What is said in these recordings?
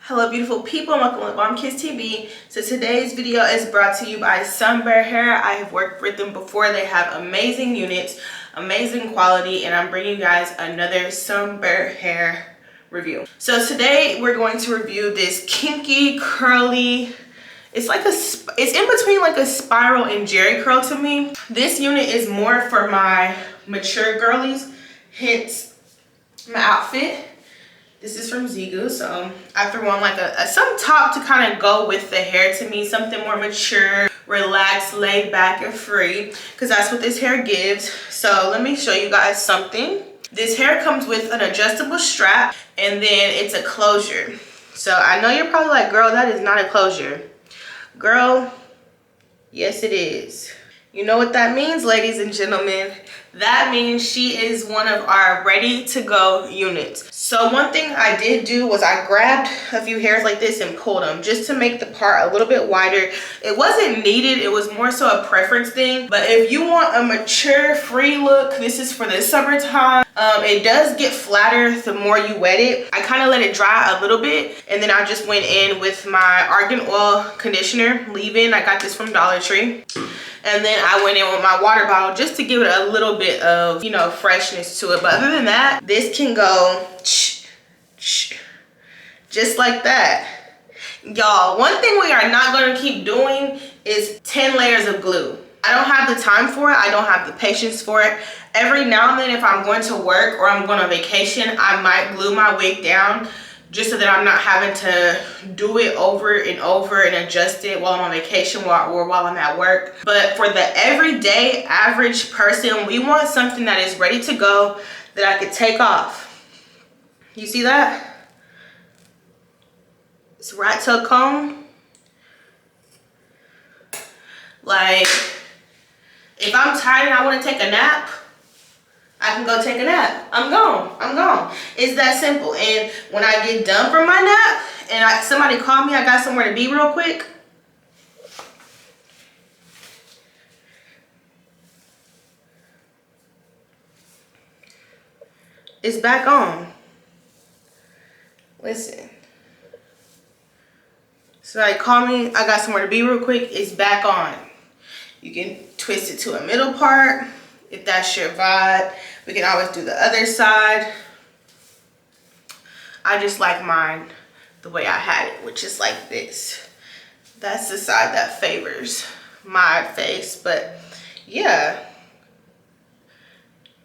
Hello beautiful people, welcome to Bomb Kiss TV. So today's video is brought to you by Sunber Hair. I have worked with them before. They have amazing units, amazing quality, and I'm bringing you guys another Sunber Hair review. So today we're going to review this kinky, curly, it's in between like a spiral and jerry curl to me. This unit is more for my mature girlies, hence my outfit. This is from Zigu, so I threw on like some top to kind of go with the hair to me, something more mature, relaxed, laid back, and free, because that's what this hair gives. So let me show you guys something. This hair comes with an adjustable strap, and then it's a closure. So I know you're probably like, girl, that is not a closure. Girl, yes it is. You know what that means, ladies and gentlemen? That means she is one of our ready to go units. So one thing I did do was I grabbed a few hairs like this and pulled them just to make the part a little bit wider. It wasn't needed, it was more so a preference thing. But if you want a mature, free look, this is for the summertime. It does get flatter the more you wet it. I kind of let it dry a little bit, and then I just went in with my argan oil conditioner leave-in. I got this from Dollar Tree. And then I went in with my water bottle just to give it a little bit of, you know, freshness to it. But other than that, this can go just like that. Y'all, one thing we are not going to keep doing is 10 layers of glue. I don't have the time for it. I don't have the patience for it. Every now and then, if I'm going to work or I'm going on vacation, I might glue my wig down just so that I'm not having to do it over and over and adjust it while I'm on vacation or while I'm at work. But for the everyday average person, we want something that is ready to go that I could take off. You see that? It's right to a comb. Like, if I'm tired and I want to take a nap, I can go take a nap. I'm gone. It's that simple. And when I get done from my nap and somebody called me, I got somewhere to be real quick, it's back on. Listen. Somebody called me, I got somewhere to be real quick, it's back on. You can twist it to a middle part if that's your vibe. We can always do the other side. I just like mine the way I had it, which is like this. That's the side that favors my face. But yeah,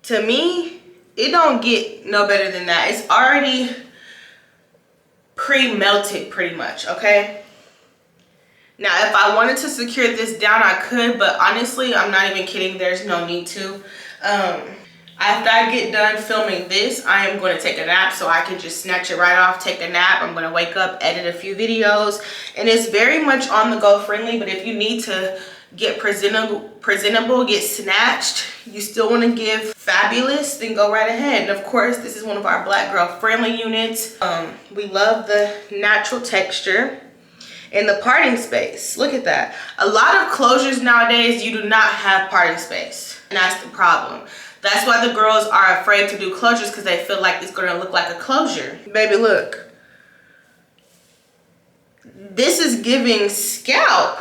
to me, it don't get no better than that. It's already pre-melted pretty much, okay? Now, if I wanted to secure this down, I could, but honestly, I'm not even kidding. There's no need to. After I get done filming this, I am going to take a nap, so I can just snatch it right off, take a nap. I'm going to wake up, edit a few videos, and it's very much on the go friendly. But if you need to get presentable, get snatched, you still want to give fabulous, then go right ahead. And of course, this is one of our black girl friendly units. We love the natural texture and the parting space. Look at that. A lot of closures nowadays, you do not have parting space, and that's the problem. That's why the girls are afraid to do closures, because they feel like it's gonna look like a closure. Baby, look. This is giving scalp.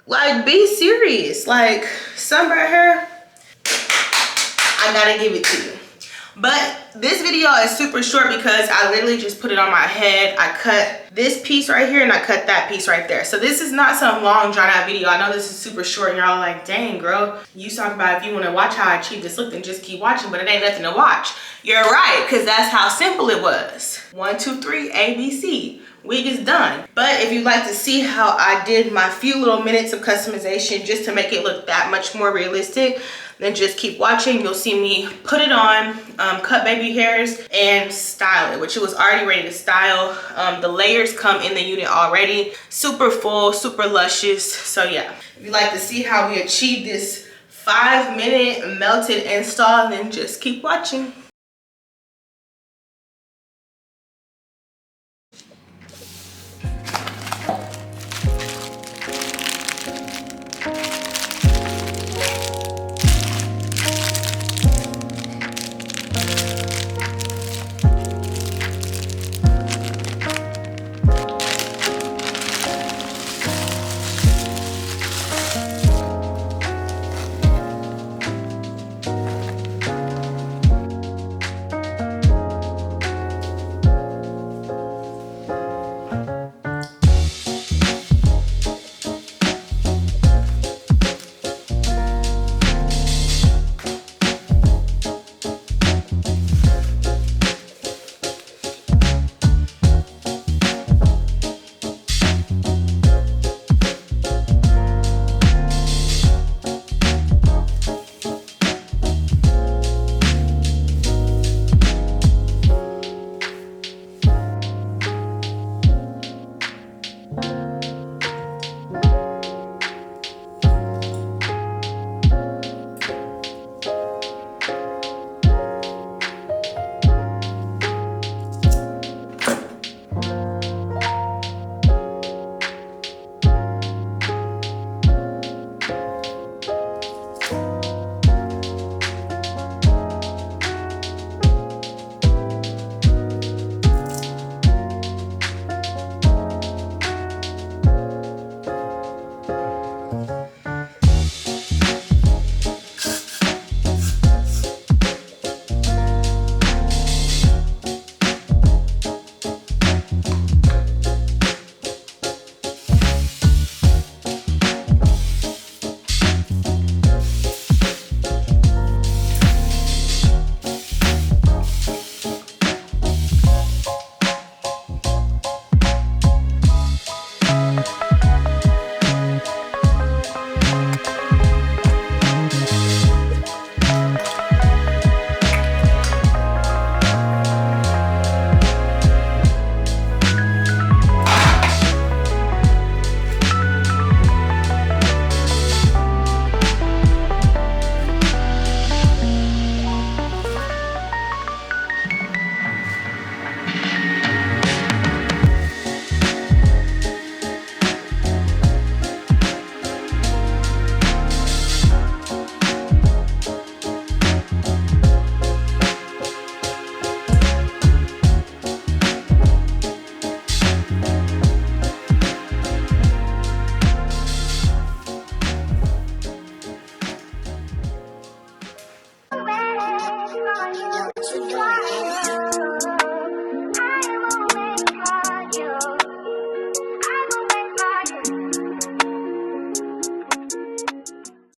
Like, be serious. Like, Sunber hair, I gotta give it to you. But this video is super short because I literally just put it on my head. I cut this piece right here and I cut that piece right there. So this is not some long drawn out video. I know this is super short and y'all like, dang girl, you talk about if you want to watch how I achieve this look, then just keep watching, but it ain't nothing to watch. You're right, because that's how simple it was. 1, 2, 3, ABC. Wig is done. But if you'd like to see how I did my few little minutes of customization just to make it look that much more realistic, then just keep watching. You'll see me put it on, cut baby hairs, and style it, which it was already ready to style. The layers come in the unit already. Super full, super luscious. So yeah, if you'd like to see how we achieved this 5-minute melted install, then just keep watching.